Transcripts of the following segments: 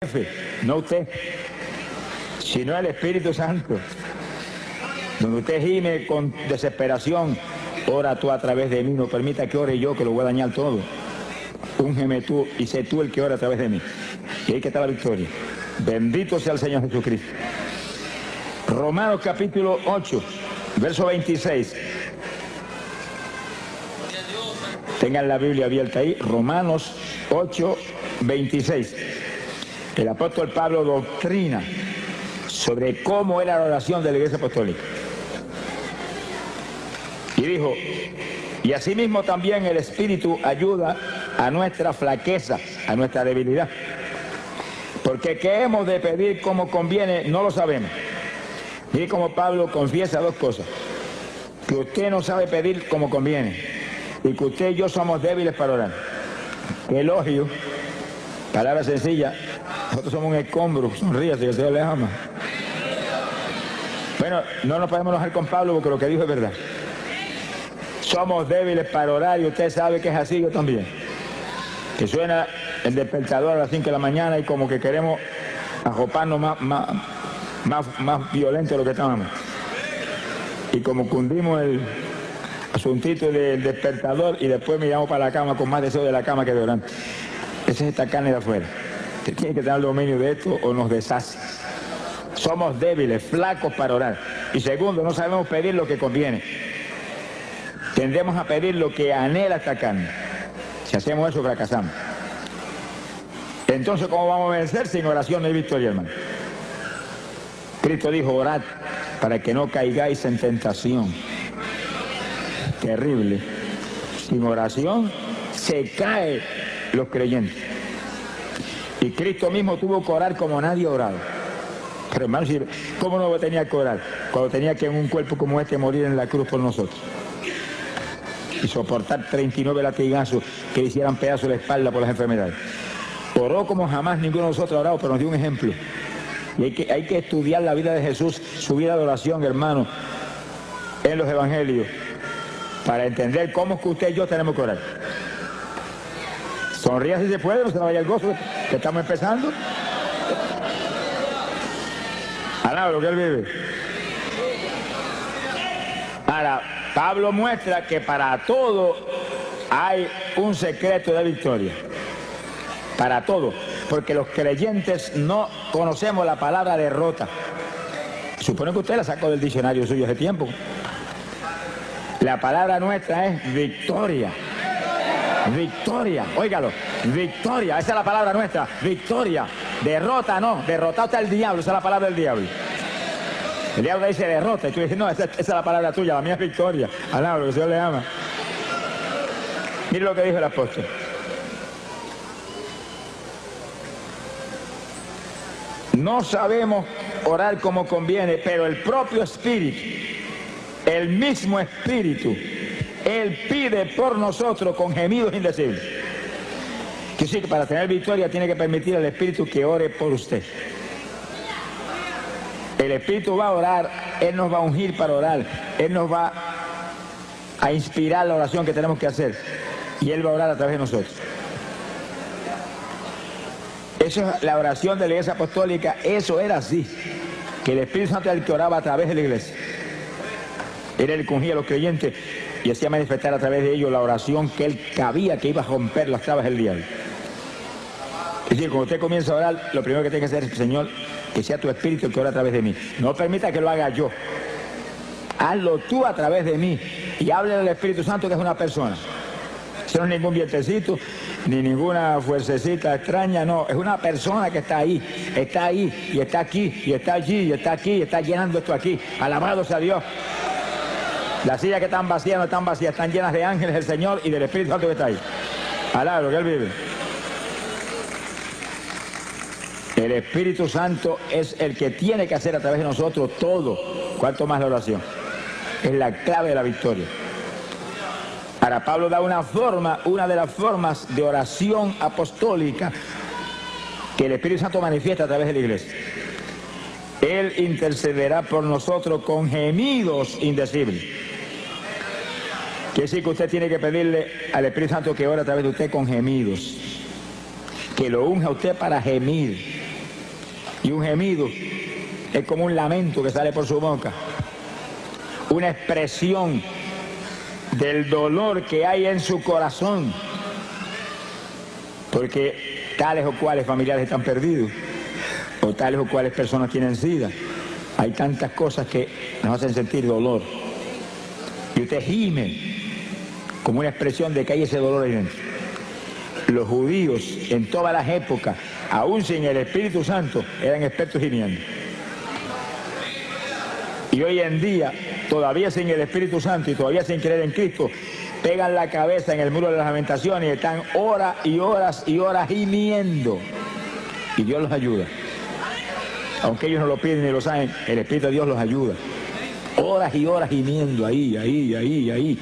jefe, no usted, sino el Espíritu Santo. Donde usted gime con desesperación, ora tú a través de mí, no permita que ore yo, que lo voy a dañar todo. Úngeme tú y sé tú el que ora a través de mí. Y ahí que está la victoria. Bendito sea el Señor Jesucristo. Romanos capítulo 8, verso 26. Tengan la Biblia abierta ahí, Romanos 8, 26. El apóstol Pablo doctrina sobre cómo era la oración de la Iglesia Apostólica. Y dijo, y asimismo también el Espíritu ayuda a nuestra flaqueza, a nuestra debilidad. Porque qué hemos de pedir como conviene, no lo sabemos. Mire cómo Pablo confiesa dos cosas. Que usted no sabe pedir como conviene. Y que usted y yo somos débiles para orar. Qué elogio. Palabra sencilla. Nosotros somos un escombro. Sonríase, que el Señor le ama. Bueno, no nos podemos enojar con Pablo porque lo que dijo es verdad. Somos débiles para orar y usted sabe que es así, yo también. Que suena el despertador a las 5 de la mañana y como que queremos ajoparnos más violento de lo que estábamos. Y como cundimos el asuntito del despertador y después miramos para la cama con más deseo de la cama que de orar. Esa es esta carne de afuera. Usted tiene que tener el dominio de esto o nos deshace. Somos débiles, flacos para orar. Y segundo, no sabemos pedir lo que conviene. Tendemos a pedir lo que anhela esta carne. Si hacemos eso, fracasamos. Entonces, ¿cómo vamos a vencer? Sin oración no hay victoria, hermano. Cristo dijo, orad para que no caigáis en tentación. Terrible. Sin oración se caen los creyentes. Y Cristo mismo tuvo que orar como nadie ha orado. Pero hermano, ¿cómo no tenía que orar? Cuando tenía que en un cuerpo como este morir en la cruz por nosotros. Y soportar 39 latigazos que le hicieran pedazos de la espalda por las enfermedades. Oró como jamás ninguno de nosotros ha orado, pero nos dio un ejemplo. Y hay que estudiar la vida de Jesús, su vida de oración, hermano, en los evangelios, para entender cómo es que usted y yo tenemos que orar. Sonría si se puede, no se vaya el gozo, que estamos empezando. Alaba lo que él vive. Ahora, Pablo muestra que para todo hay un secreto de victoria. Para todo. Porque los creyentes no conocemos la palabra derrota. Supone que usted la sacó del diccionario suyo hace tiempo. La palabra nuestra es victoria. Victoria, óigalo, victoria, esa es la palabra nuestra, victoria. Derrota no, derrotado está el diablo, esa es la palabra del diablo. El diablo dice derrota y tú dices, no, esa es la palabra tuya, la mía es victoria. Alaba, lo que el Señor le ama. Mire lo que dijo el apóstol. No sabemos orar como conviene, pero el propio Espíritu, el mismo Espíritu, Él pide por nosotros con gemidos indecibles. Que sí, que para tener victoria tiene que permitir al Espíritu que ore por usted. El Espíritu va a orar, Él nos va a ungir para orar, Él nos va a inspirar la oración que tenemos que hacer y Él va a orar a través de nosotros. Eso es la oración de la Iglesia Apostólica, eso era así, que el Espíritu Santo era el que oraba a través de la Iglesia. Era el que ungía a los creyentes y hacía manifestar a través de ellos la oración que Él cabía, que iba a romper las trabas del diablo. Es decir, cuando usted comienza a orar, lo primero que tiene que hacer es, Señor, que sea tu Espíritu el que ora a través de mí. No permita que lo haga yo. Hazlo tú a través de mí. Y hable del Espíritu Santo, que es una persona. Eso no es ningún vientecito, ni ninguna fuercecita extraña, no. Es una persona que está ahí, y está aquí, y está allí, y está aquí, y está llenando esto aquí. Alabado sea Dios. Las sillas que están vacías no están vacías, están llenas de ángeles del Señor y del Espíritu Santo que está ahí. Alaba lo que Él vive. El Espíritu Santo es el que tiene que hacer a través de nosotros todo, cuanto más la oración. Es la clave de la victoria. Ahora Pablo da una de las formas de oración apostólica que el Espíritu Santo manifiesta a través de la iglesia. Él intercederá por nosotros con gemidos indecibles. Quiere decir que usted tiene que pedirle al Espíritu Santo que ore a través de usted con gemidos. Que lo unja a usted para gemir. Y un gemido es como un lamento que sale por su boca, una expresión del dolor que hay en su corazón, porque tales o cuales familiares están perdidos, o tales o cuales personas tienen sida. Hay tantas cosas que nos hacen sentir dolor. Y usted gime como una expresión de que hay ese dolor ahí dentro. Los judíos en todas las épocas, aún sin el Espíritu Santo, eran expertos gimiendo. Y hoy en día, todavía sin el Espíritu Santo y todavía sin creer en Cristo, pegan la cabeza en el muro de las lamentaciones y están horas y horas y horas gimiendo. Y Dios los ayuda. Aunque ellos no lo piden ni lo saben, el Espíritu de Dios los ayuda. Horas y horas gimiendo ahí.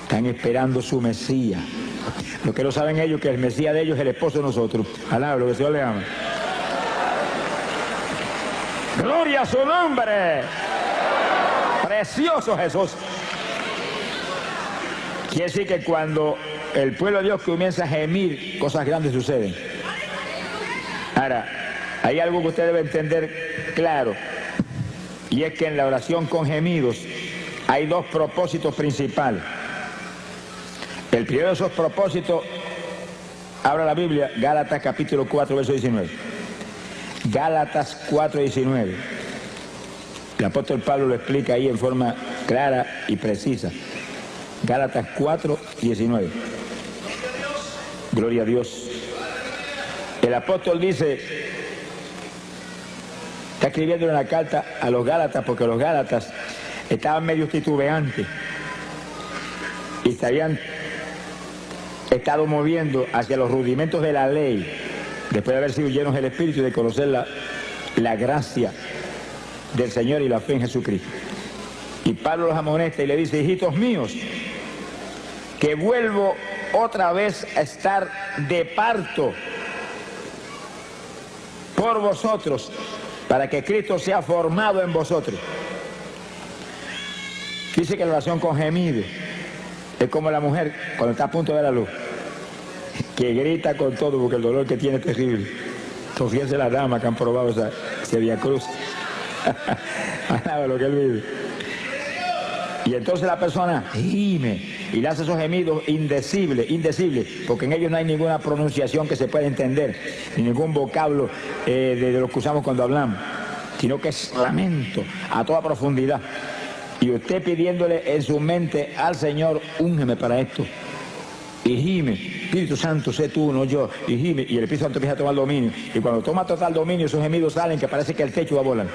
Están esperando su Mesías. Lo que no saben ellos que el Mesías de ellos es el esposo de nosotros. Alaba, lo que el Señor le ama. ¡Gloria a su nombre! ¡Precioso Jesús! Quiere decir que cuando el pueblo de Dios comienza a gemir, cosas grandes suceden. Ahora, hay algo que usted debe entender claro, y es que en la oración con gemidos hay dos propósitos principales. El primero de esos propósitos, abra la Biblia, Gálatas capítulo 4, verso 19. Gálatas 4, 19. El apóstol Pablo lo explica ahí en forma clara y precisa. Gálatas 4, 19. Gloria a Dios. El apóstol dice, está escribiendo una carta a los Gálatas porque los Gálatas estaban medio titubeantes y se habían estado moviendo hacia los rudimentos de la ley después de haber sido llenos del Espíritu y de conocer la gracia del Señor y la fe en Jesucristo. Y Pablo los amonesta y le dice, hijitos míos, que vuelvo otra vez a estar de parto por vosotros, para que Cristo sea formado en vosotros. Dice que la oración con gemido es como la mujer cuando está a punto de dar a luz, que grita con todo porque el dolor que tiene es terrible. Entonces, fíjense las damas que han probado ese Vía Cruz. Alaba lo que él vive. Y entonces la persona gime y le hace esos gemidos indecibles, porque en ellos no hay ninguna pronunciación que se pueda entender, ni ningún vocablo de lo que usamos cuando hablamos, sino que es lamento a toda profundidad. Y usted pidiéndole en su mente al Señor, úngeme para esto. Y gime, Espíritu Santo, sé tú, no yo. Y gime, y el Espíritu Santo empieza a tomar dominio. Y cuando toma total dominio, esos gemidos salen que parece que el techo va a volar.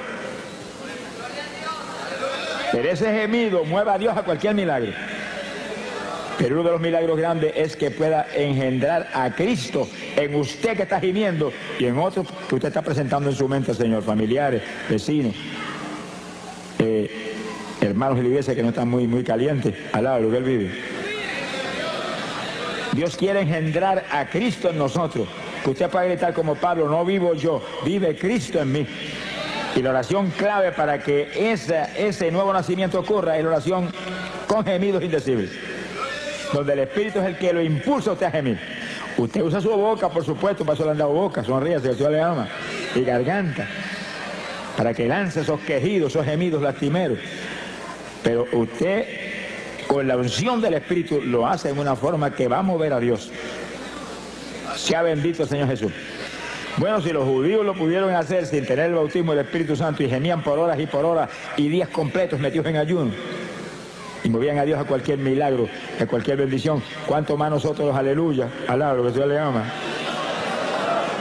Pero ese gemido mueve a Dios a cualquier milagro. Pero uno de los milagros grandes es que pueda engendrar a Cristo en usted que está gimiendo y en otros que usted está presentando en su mente, Señor, familiares, vecinos, hermanos de la iglesia que no están muy calientes, al lado de lo que él vive. Dios quiere engendrar a Cristo en nosotros, que usted pueda gritar como Pablo, no vivo yo, vive Cristo en mí. Y la oración clave para que ese nuevo nacimiento ocurra es la oración con gemidos indecibles, donde el Espíritu es el que lo impulsa a usted a gemir. Usted usa su boca, por supuesto, para eso le han dado boca, sonríase, que el Señor le ama, y garganta, para que lance esos quejidos, esos gemidos lastimeros. Pero usted, con la unción del Espíritu, lo hace en una forma que va a mover a Dios. Sea bendito el Señor Jesús. Bueno, si los judíos lo pudieron hacer sin tener el bautismo del Espíritu Santo y gemían por horas y días completos metidos en ayuno y movían a Dios a cualquier milagro, a cualquier bendición, ¿cuánto más nosotros los aleluya, alaba lo que Dios le ama,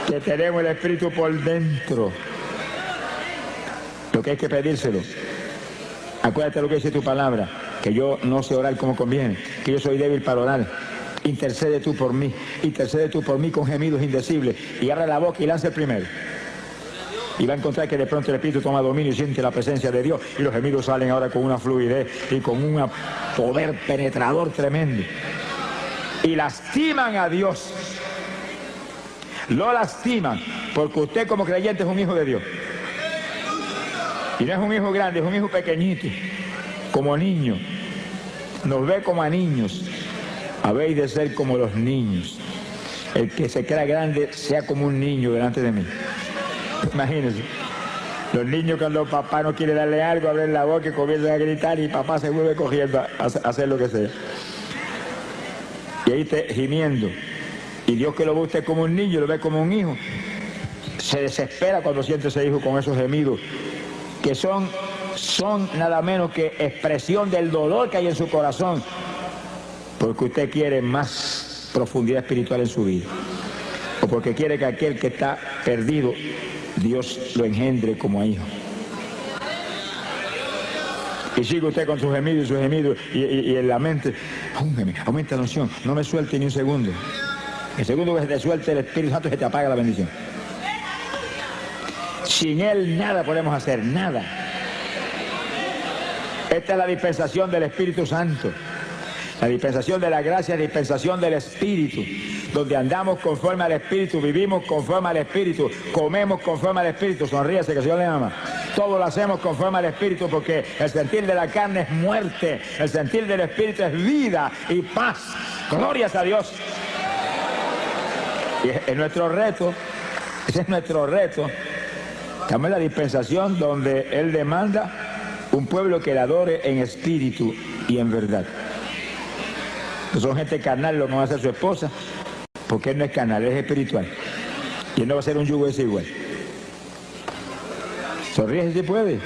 que tenemos el Espíritu por dentro? Lo que hay que pedírselo. Acuérdate lo que dice tu palabra, que yo no sé orar como conviene, que yo soy débil para orar. Intercede tú por mí con gemidos indecibles, y abre la boca y lanza el primero. Y va a encontrar que de pronto el Espíritu toma dominio y siente la presencia de Dios, y los gemidos salen ahora con una fluidez y con un poder penetrador tremendo. Y lastiman a Dios. Lo lastiman, porque usted como creyente es un hijo de Dios. Y no es un hijo grande, es un hijo pequeñito, como niño. Nos ve como a niños. Habéis de ser como los niños. El que se crea grande sea como un niño delante de mí. Imagínense. Los niños cuando papá no quiere darle algo, abren la boca y comienzan a gritar y papá se vuelve cogiendo a hacer lo que sea. Y ahí está gimiendo. Y Dios, que lo ve usted como un niño, lo ve como un hijo, se desespera cuando siente ese hijo con esos gemidos, que son nada menos que expresión del dolor que hay en su corazón, porque usted quiere más profundidad espiritual en su vida, o porque quiere que aquel que está perdido, Dios lo engendre como hijo. Y sigue usted con sus gemidos y en la mente, aumenta la unción, no me suelte ni un segundo. El segundo que se te suelte el Espíritu Santo, se te apaga la bendición. Sin Él nada podemos hacer, nada. Esta es la dispensación del Espíritu Santo. La dispensación de la gracia, la dispensación del Espíritu, donde andamos conforme al Espíritu, vivimos conforme al Espíritu, comemos conforme al Espíritu. Sonríese, que el Señor le ama. Todo lo hacemos conforme al Espíritu, porque el sentir de la carne es muerte, el sentir del Espíritu es vida y paz. Glorias a Dios. Y es nuestro reto, ese es nuestro reto. Estamos en la dispensación donde Él demanda un pueblo que le adore en espíritu y en verdad. No son gente carnal lo que va a ser su esposa, porque Él no es carnal, Él es espiritual. Y Él no va a ser un yugo desigual. Sonríe si puede.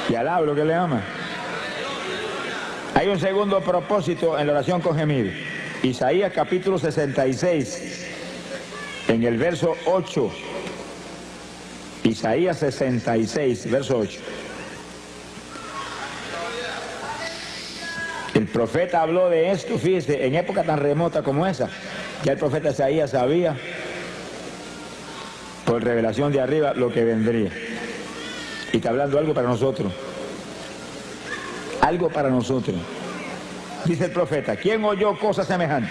Y alaba lo que le ama. Hay un segundo propósito en la oración con gemido. Isaías capítulo 66, en el verso 8. Isaías 66, verso 8. El profeta habló de esto, fíjese, en época tan remota como esa. Ya el profeta Isaías sabía, por revelación de arriba, lo que vendría. Y está hablando algo para nosotros. Algo para nosotros. Dice el profeta, ¿quién oyó cosa semejante?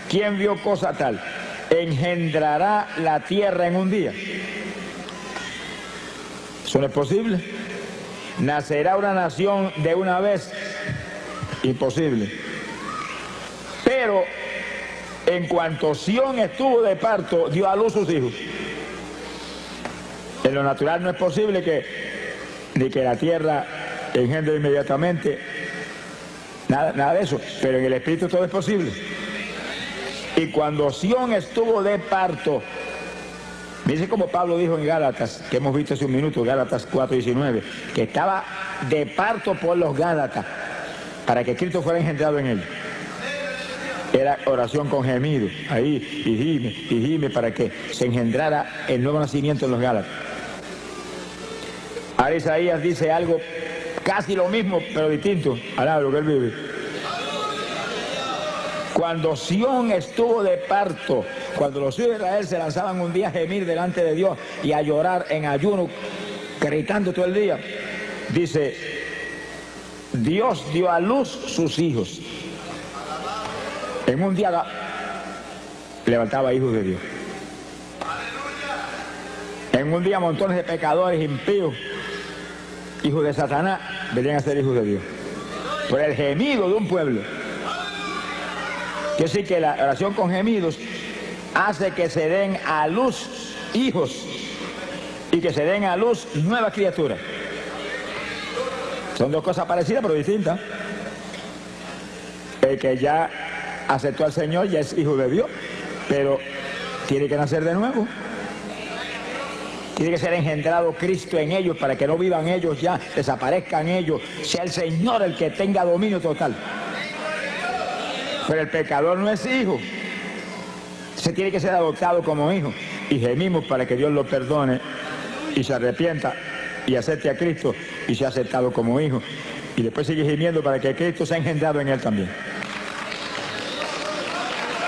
¿Quién vio cosa tal? ¿Engendrará la tierra en un día? ¿Eso no es posible? ¿Nacerá una nación de una vez? Imposible. Pero en cuanto Sión estuvo de parto, dio a luz sus hijos. En lo natural no es posible ni que la tierra engendre inmediatamente. Nada de eso, pero en el Espíritu todo es posible. Y cuando Sión estuvo de parto, dice como Pablo dijo en Gálatas, que hemos visto hace un minuto, Gálatas 4:19, que estaba de parto por los Gálatas, para que Cristo fuera engendrado en él. Era oración con gemido, ahí, y gime, para que se engendrara el nuevo nacimiento en los Gálatas. Ahora Isaías dice algo casi lo mismo, pero distinto. Alaba lo que él vive. Cuando Sión estuvo de parto, cuando los hijos de Israel se lanzaban un día a gemir delante de Dios y a llorar en ayuno, gritando todo el día, dice, Dios dio a luz sus hijos. En un día levantaba hijos de Dios. En un día montones de pecadores impíos, hijos de Satanás, venían a ser hijos de Dios. Por el gemido de un pueblo. Quiere decir que la oración con gemidos hace que se den a luz hijos y que se den a luz nuevas criaturas. Son dos cosas parecidas pero distintas. El que ya aceptó al Señor ya es hijo de Dios, pero tiene que nacer de nuevo. Tiene que ser engendrado Cristo en ellos para que no vivan ellos ya, desaparezcan ellos, sea el Señor el que tenga dominio total. Pero el pecador no es hijo, se tiene que ser adoptado como hijo. Y gemimos para que Dios lo perdone y se arrepienta y acepte a Cristo y sea aceptado como hijo. Y después sigue gimiendo para que Cristo sea engendrado en él también.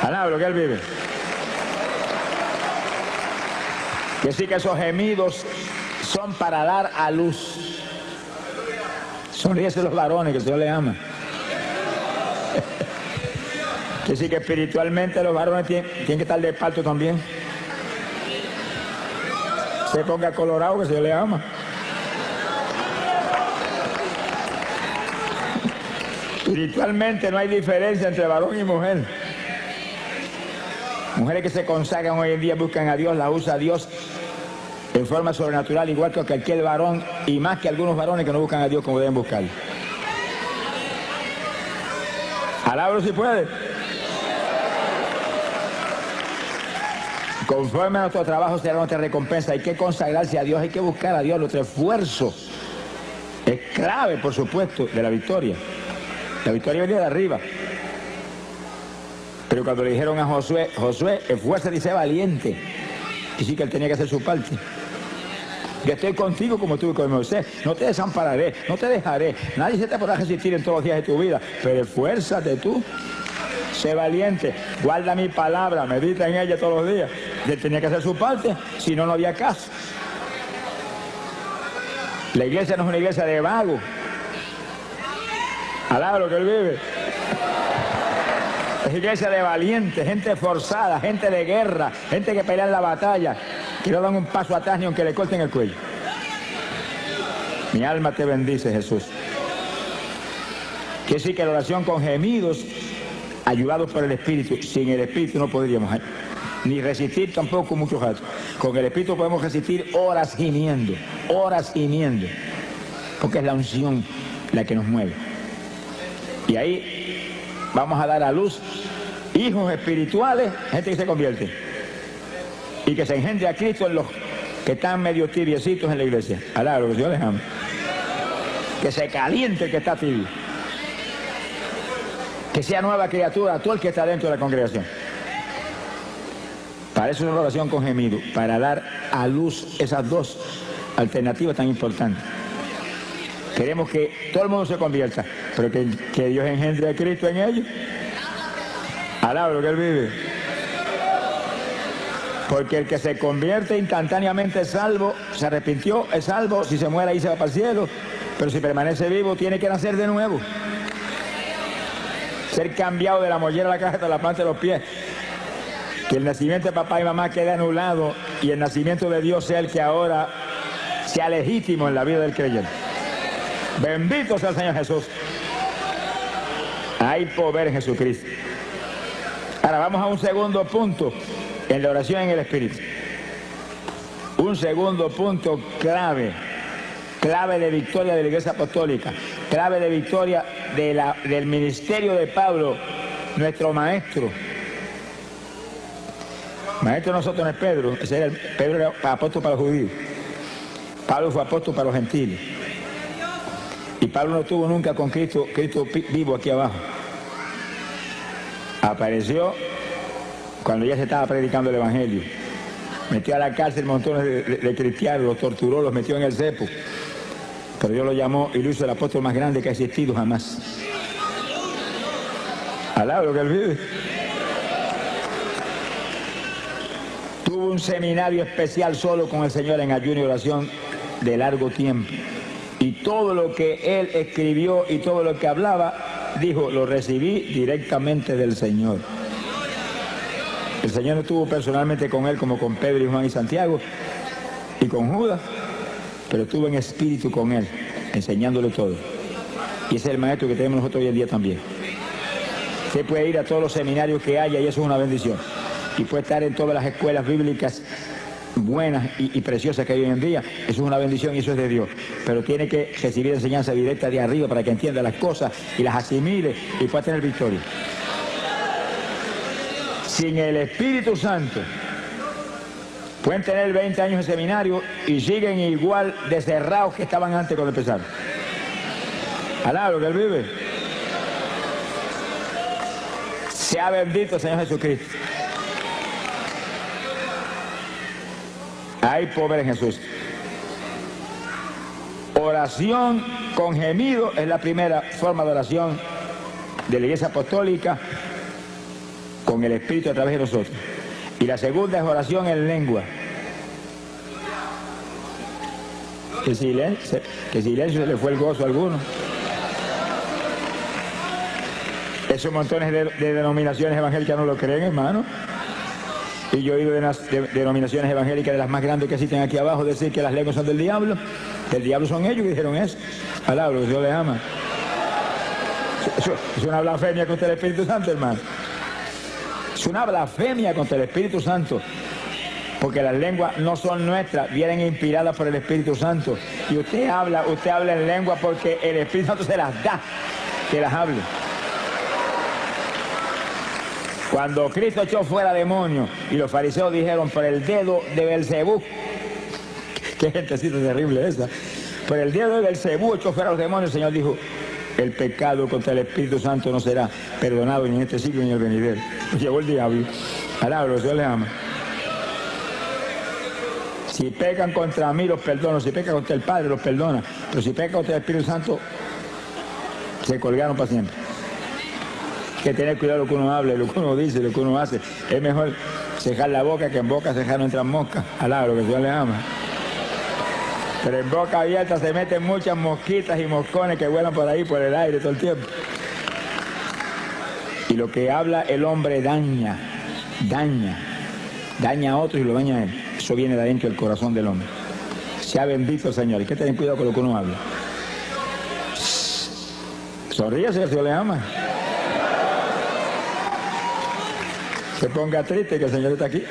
Alaba lo que él vive. Que sí que esos gemidos son para dar a luz. Sonríese los varones, que el Señor les ama. Que sí que espiritualmente los varones tienen que estar de parto también. Se ponga colorado, que el Señor les ama. Espiritualmente no hay diferencia entre varón y mujer. Mujeres que se consagran hoy en día, buscan a Dios, la usa a Dios en forma sobrenatural, igual que cualquier varón, y más que algunos varones que no buscan a Dios como deben buscarlo. Alábalo si puede. Conforme a nuestro trabajo será nuestra recompensa. Hay que consagrarse a Dios, hay que buscar a Dios. Nuestro esfuerzo es clave, por supuesto, de la victoria. La victoria viene de arriba. Pero cuando le dijeron a Josué, Josué, esfuérzate y sé valiente, y sí que él tenía que hacer su parte. Yo estoy contigo como estuve con Moisés, no te desampararé, no te dejaré, nadie se te podrá resistir en todos los días de tu vida, pero esfuérzate tú, sé valiente, guarda mi palabra, medita en ella todos los días. Él tenía que hacer su parte, si no, no había caso. La iglesia no es una iglesia de vagos. Alaba lo que él vive. Es iglesia de valientes, gente forzada, gente de guerra, gente que pelea en la batalla, que no dan un paso atrás ni aunque le corten el cuello. Mi alma te bendice, Jesús. Quiere decir que la oración con gemidos, ayudados por el Espíritu, sin el Espíritu no podríamos ni resistir tampoco muchos ratos. Con el Espíritu podemos resistir horas gimiendo, porque es la unción la que nos mueve. Y ahí vamos a dar a luz hijos espirituales, gente que se convierte y que se engendre a Cristo en los que están medio tibiecitos en la iglesia. Alá, lo que Dios les ama. Que se caliente el que está tibio. Que sea nueva criatura todo el que está dentro de la congregación. Para eso es una oración con gemido, para dar a luz esas dos alternativas tan importantes. Queremos que todo el mundo se convierta, pero que Dios engendre a Cristo en ellos. Alaba lo que él vive. Porque el que se convierte instantáneamente es salvo, se arrepintió, es salvo, si se muere ahí se va para el cielo, pero si permanece vivo tiene que nacer de nuevo. Ser cambiado de la mollera a la caja hasta la planta de los pies. Que el nacimiento de papá y mamá quede anulado y el nacimiento de Dios sea el que ahora sea legítimo en la vida del creyente. Bendito sea el Señor Jesús. Hay poder en Jesucristo. Ahora vamos a un segundo punto en la oración en el Espíritu. Un segundo punto clave de victoria de la Iglesia Apostólica, clave de victoria del ministerio de Pablo, nuestro maestro. Maestro de nosotros no es Pedro, Pedro era apóstol para los judíos. Pablo fue apóstol para los gentiles. Y Pablo no estuvo nunca con Cristo vivo aquí abajo. Apareció cuando ya se estaba predicando el Evangelio. Metió a la cárcel montones de cristianos, los torturó, los metió en el cepo. Pero Dios lo llamó y lo hizo el apóstol más grande que ha existido jamás. Alaba lo que él vive. Tuvo un seminario especial solo con el Señor en ayuno y oración de largo tiempo. Y todo lo que él escribió y todo lo que hablaba, dijo, lo recibí directamente del Señor. El Señor no estuvo personalmente con él como con Pedro y Juan y Santiago y con Judas, pero estuvo en espíritu con él, enseñándole todo. Y ese es el maestro que tenemos nosotros hoy en día también. Usted puede ir a todos los seminarios que haya y eso es una bendición. Y puede estar en todas las escuelas bíblicas buenas y preciosas que hay hoy en día. Eso es una bendición y eso es de Dios. Pero tiene que recibir enseñanza directa de arriba para que entienda las cosas y las asimile y pueda tener victoria. Sin el Espíritu Santo, pueden tener 20 años de seminario y siguen igual de cerrados que estaban antes cuando empezaron. Alá lo que él vive. Sea bendito, Señor Jesucristo. Hay poder en Jesús. Oración con gemido es la primera forma de oración de la Iglesia Apostólica con el Espíritu a través de nosotros. Y la segunda es oración en lengua. Que silencio se le fue el gozo a alguno. Esos montones de denominaciones evangélicas no lo creen, hermano. Y yo he oído de denominaciones evangélicas de las más grandes que existen aquí abajo decir que las lenguas son del diablo. Que el diablo son ellos que dijeron eso. Palabra, que Dios les ama. Eso es una blasfemia contra el Espíritu Santo, hermano. Es una blasfemia contra el Espíritu Santo, porque las lenguas no son nuestras, vienen inspiradas por el Espíritu Santo. Y usted habla en lengua porque el Espíritu Santo se las da, que las hable. Cuando Cristo echó fuera demonios y los fariseos dijeron por el dedo de Belcebú, qué gentecita terrible esa, por el dedo de Belcebú echó fuera los demonios, el Señor dijo, el pecado contra el Espíritu Santo no será perdonado ni en este siglo ni en el venidero. Llegó el diablo, alabro, Dios le ama. Si pecan contra mí los perdono, si pecan contra el Padre los perdona, pero si pecan contra el Espíritu Santo se colgaron para siempre. Hay que tener cuidado lo que uno habla, lo que uno dice, lo que uno hace. Es mejor cejar la boca que en boca cejar no entran moscas. Alabro, que Dios le ama. Pero en boca abierta se meten muchas mosquitas y moscones que vuelan por ahí, por el aire todo el tiempo. Y lo que habla el hombre daña a otros y lo daña a él. Eso viene de adentro del corazón del hombre. Sea bendito el Señor. Hay que tener cuidado con lo que uno habla. Sonríase, que el Señor le ama. Se ponga triste que el Señor está aquí.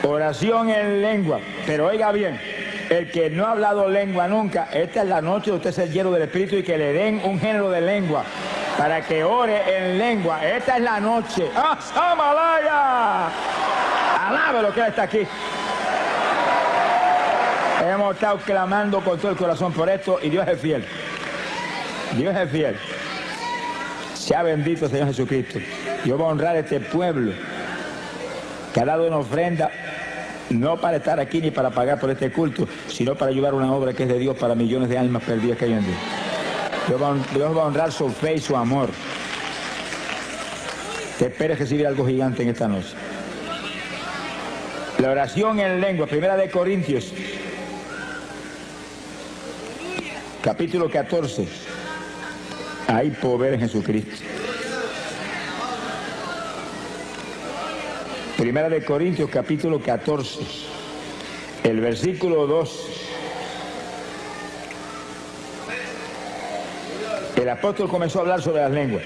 Oración en lengua. Pero oiga bien, el que no ha hablado lengua nunca, esta es la noche de usted ser lleno del Espíritu y que le den un género de lengua para que ore en lengua. Esta es la noche. ¡Ah, Samalaya! Alabe lo que Él está aquí. Hemos estado clamando con todo el corazón por esto y Dios es fiel. Dios es fiel. Sea bendito el Señor Jesucristo. Dios va a honrar a este pueblo que ha dado una ofrenda, no para estar aquí ni para pagar por este culto, sino para ayudar a una obra que es de Dios para millones de almas perdidas que hay en Dios. Dios va a honrar su fe y su amor. Te esperes recibir algo gigante en esta noche. La oración en lengua, 1 Corintios, capítulo 14. Hay poder en Jesucristo. 1 Corintios, capítulo 14, el versículo 2. El apóstol comenzó a hablar sobre las lenguas.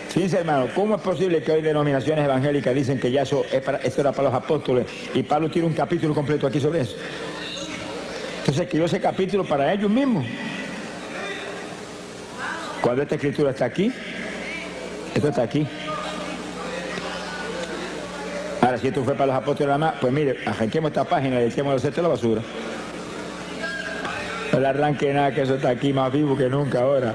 Fíjense, hermano, ¿cómo es posible que hoy denominaciones evangélicas dicen que ya eso era para los apóstoles? Y Pablo tiene un capítulo completo aquí sobre eso. Entonces escribió ese capítulo para ellos mismos. Cuando esta escritura está aquí, esto está aquí. Ahora, si esto fue para los apóstoles nada más, pues mire, arranquemos esta página y echemos a la basura. No le arranque nada, que eso está aquí más vivo que nunca ahora.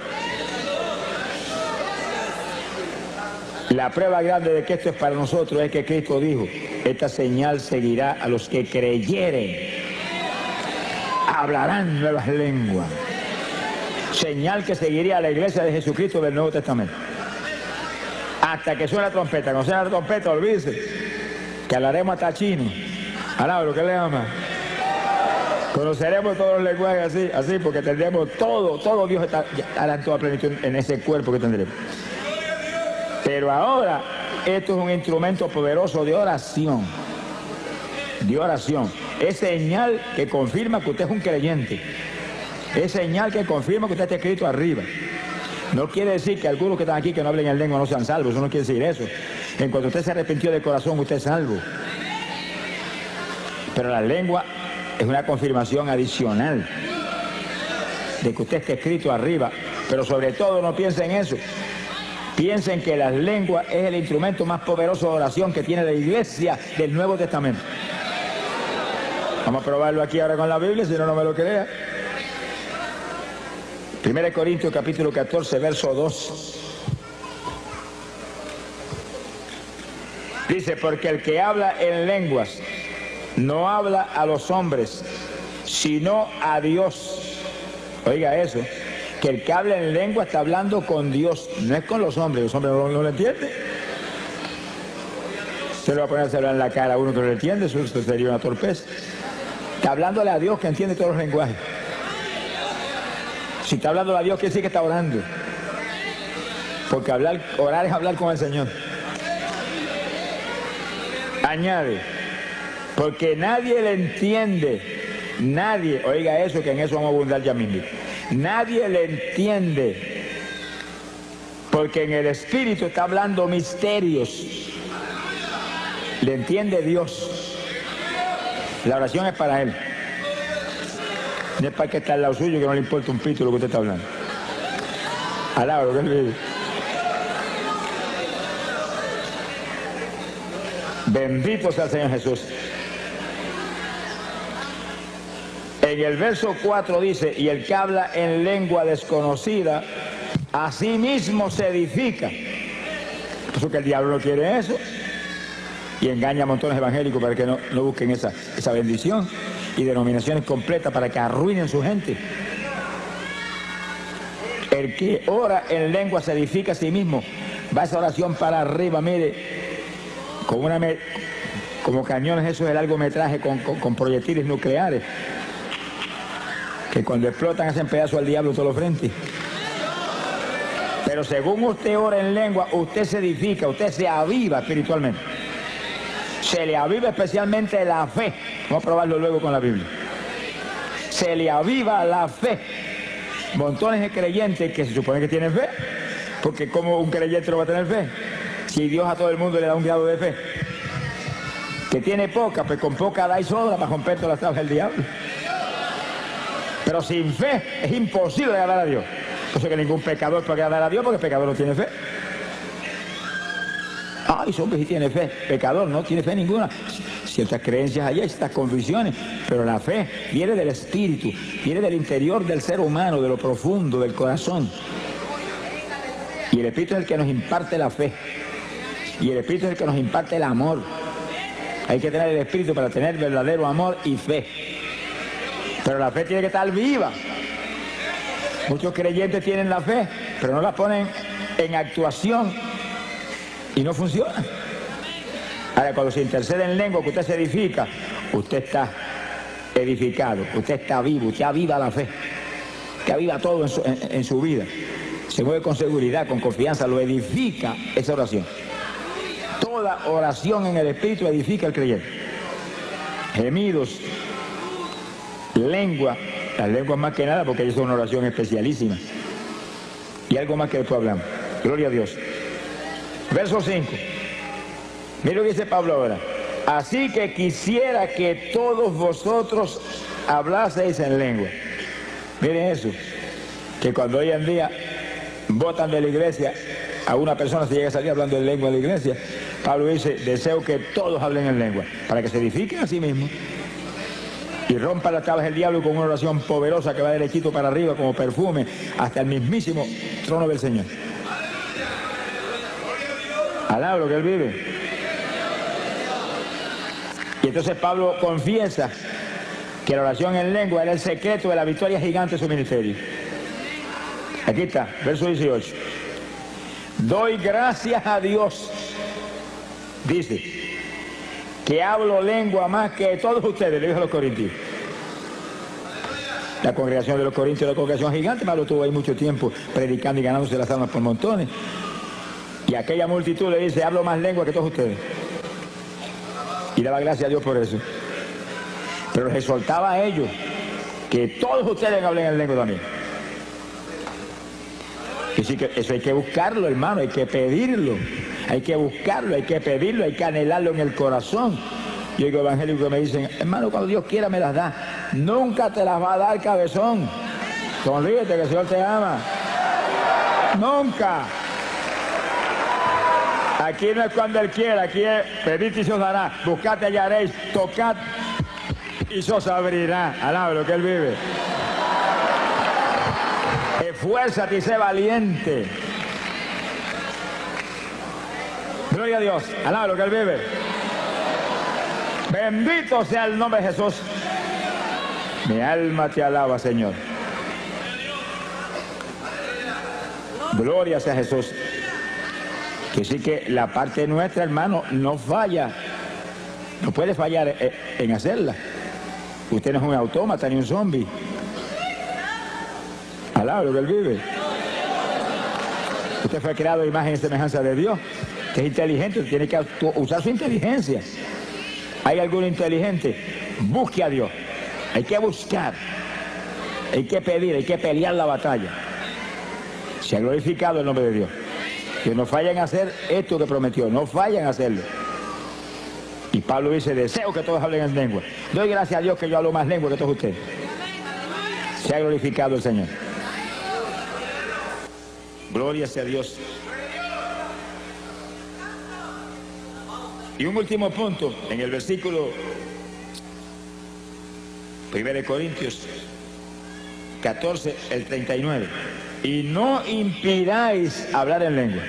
La prueba grande de que esto es para nosotros es que Cristo dijo, esta señal seguirá a los que creyeren. Hablarán nuevas lenguas. Señal que seguiría a la iglesia de Jesucristo del Nuevo Testamento. Hasta que suene la trompeta. Cuando suene la trompeta, olvídese que hablaremos hasta chino. Alaba lo que le ama. Conoceremos todos los lenguajes así, porque tendremos todo Dios estará en toda plenitud en ese cuerpo que tendremos. Pero ahora, esto es un instrumento poderoso de oración. De oración. Es señal que confirma que usted es un creyente. Es señal que confirma que usted está escrito arriba. No quiere decir que algunos que están aquí que no hablen en lengua no sean salvos. Eso no quiere decir eso. En cuanto usted se arrepintió de corazón, usted es salvo. Pero la lengua es una confirmación adicional de que usted esté escrito arriba. Pero sobre todo no piensen en eso. Piensen que las lenguas es el instrumento más poderoso de oración que tiene la iglesia del Nuevo Testamento. Vamos a probarlo aquí ahora con la Biblia, si no, no me lo crea. 1 Corintios capítulo 14, verso 2. Dice, porque el que habla en lenguas no habla a los hombres, sino a Dios. Oiga eso, que el que habla en lengua está hablando con Dios, no es con los hombres no lo entienden. Se lo va a poner a hablar en la cara a uno que no lo entiende, eso sería una torpeza. Está hablándole a Dios que entiende todos los lenguajes. Si está hablando a Dios, quiere decir que está orando. Porque orar es hablar con el Señor. Añade, porque nadie le entiende, nadie, oiga eso, que en eso vamos a abundar ya mismo. Nadie le entiende, Porque en el Espíritu está hablando misterios. Le entiende Dios. La oración es para Él. No es para que está al lado suyo, que no le importa un pito lo que usted está hablando. Alaba lo que Él vive. Bendito sea el Señor Jesús. En el verso 4 dice, y el que habla en lengua desconocida, a sí mismo se edifica. Por eso que el diablo no quiere eso. Y engaña a montones evangélicos para que no busquen esa bendición. Y denominaciones completas para que arruinen su gente. El que ora en lengua se edifica a sí mismo. Va esa oración para arriba, mire, como cañones esos de largometraje con proyectiles nucleares, que cuando explotan hacen pedazos al diablo todos los frentes. Pero según usted ora en lengua, usted se edifica, usted se aviva espiritualmente. Se le aviva especialmente la fe. Vamos a probarlo luego con la Biblia. Se le aviva la fe. Montones de creyentes que se supone que tienen fe, porque como un creyente no va a tener fe, si Dios a todo el mundo le da un grado de fe. Que tiene poca, pues con poca da y sobra para romper todas las tablas del diablo. Pero sin fe es imposible agradar a Dios. Por eso que ningún pecador puede agradar a Dios, porque el pecador no tiene fe. Ay, hombre, sí tiene fe. Pecador no tiene fe ninguna. Ciertas creencias allá, ciertas convicciones, pero la fe viene del espíritu, viene del interior del ser humano, de lo profundo, del corazón. Y el Espíritu es el que nos imparte la fe. Y el Espíritu es el que nos imparte el amor. Hay que tener el Espíritu para tener verdadero amor y fe. Pero la fe tiene que estar viva. Muchos creyentes tienen la fe, pero no la ponen en actuación y no funciona. Ahora, cuando se intercede en lengua, que usted se edifica, usted está edificado, usted está vivo, usted aviva la fe, que aviva todo en su vida. Se mueve con seguridad, con confianza, lo edifica esa oración. Toda oración en el Espíritu edifica al creyente. Gemidos, lengua, las lenguas más que nada, porque es una oración especialísima. Y algo más que después hablamos. Gloria a Dios. Verso 5. Mira lo que dice Pablo ahora. Así que quisiera que todos vosotros hablaseis en lengua. Miren eso, que cuando hoy en día votan de la iglesia, a una persona se llega a salir hablando en lengua de la iglesia, Pablo dice, deseo que todos hablen en lengua, para que se edifiquen a sí mismos y rompan las tablas del diablo con una oración poderosa que va derechito para arriba como perfume hasta el mismísimo trono del Señor. Alaba lo que Él vive. Y entonces Pablo confiesa que la oración en lengua era el secreto de la victoria gigante de su ministerio. Aquí está, verso 18. Doy gracias a Dios, dice, que hablo lengua más que todos ustedes, le dijo a los corintios. La congregación de los corintios era una congregación gigante, Pablo estuvo ahí mucho tiempo predicando y ganándose las almas por montones. Y aquella multitud le dice, hablo más lengua que todos ustedes. Y daba gracias a Dios por eso. Pero les exhortaba a ellos que todos ustedes hablen en lengua también. Que sí, que eso hay que buscarlo, hermano, hay que pedirlo. Hay que buscarlo, hay que pedirlo, hay que anhelarlo en el corazón. Yo digo evangélicos que me dicen, hermano, cuando Dios quiera me las da. Nunca te las va a dar, cabezón. Sonríete que el Señor te ama. Nunca. Aquí no es cuando Él quiera, aquí es pedid y se os dará, buscad y hallaréis, tocad y se os abrirá. Alaba lo que Él vive. Esfuérzate y sé valiente. Gloria a Dios, alaba lo que Él vive. Bendito sea el nombre de Jesús. Mi alma te alaba, Señor. Gloria sea Jesús. Que sí que la parte nuestra, hermano, no falla. No puede fallar en hacerla. Usted no es un autómata ni un zombie. Alaba lo que Él vive. Usted fue creado a imagen y semejanza de Dios, que es inteligente, tiene que usar su inteligencia. ¿Hay algún inteligente? Busque a Dios. Hay que buscar. Hay que pedir, hay que pelear la batalla. Se ha glorificado el nombre de Dios. Que no fallen a hacer esto que prometió, no fallen a hacerlo. Y Pablo dice, deseo que todos hablen en lengua. Doy gracias a Dios que yo hablo más lengua que todos ustedes. Se ha glorificado el Señor. Gloria sea a Dios. Y un último punto, en el versículo 1 Corintios 14, el 39. Y no impidáis hablar en lengua.